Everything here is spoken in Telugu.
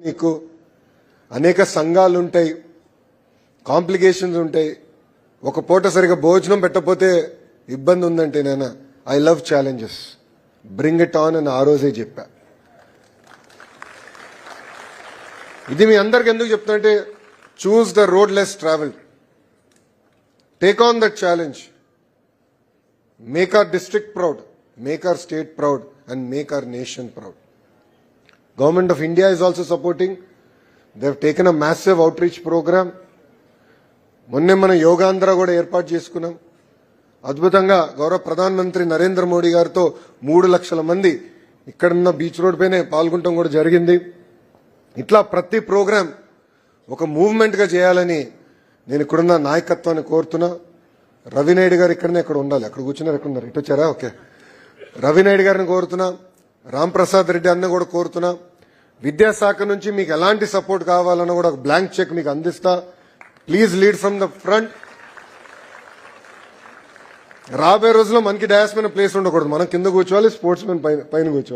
నీకు అనేక సంఘాలు ఉంటాయి, కాంప్లికేషన్స్ ఉంటాయి. ఒక పూట సరిగా భోజనం పెట్టకపోతే ఇబ్బంది ఉందంటే నేను I love challenges, bring it on అని ఆ రోజే చెప్పా. ఇది మీ అందరికి ఎందుకు చెప్తా అంటే, choose the road less travel, take on that challenge, make our district proud, make our state proud and make our nation proud. Government of India is also supporting. They have taken a massive outreach program. మొన్నే మనం యోగాంధ్ర కూడా ఏర్పాటు చేసుకున్నాం. అద్భుతంగా గౌరవ ప్రధానమంత్రి నరేంద్ర మోడీ గారితో 3 లక్షల మంది ఇక్కడున్న బీచ్ రోడ్ పైనే పాల్గొనడం కూడా జరిగింది. ఇట్లా ప్రతి ప్రోగ్రాం ఒక మూవ్మెంట్ గా చేయాలని నేను ఇక్కడున్న నాయకత్వాన్ని కోరుతున్నా. రవినాయుడు గారు ఇక్కడ ఉండాలి, అక్కడ కూర్చున్నారు, ఎక్కడ ఉన్నారు, ఇటు వచ్చారా? ఓకే, రవినాయుడు గారిని కోరుతున్నా, రాంప్రసాద్ రెడ్డి అన్న కూడా కోరుతున్నా. విద్యాశాఖ నుంచి మీకు ఎలాంటి సపోర్ట్ కావాలన్నా కూడా ఒక బ్లాంక్ చెక్ మీకు అందిస్తా. Please lead from the front. రాబోయే రోజుల్లో మనకి డాష్ మీద ప్లేస్ ఉండకూడదు, మనం కింద కూర్చోవాలి, స్పోర్ట్స్ మెన్ పైన కూర్చోవాలి.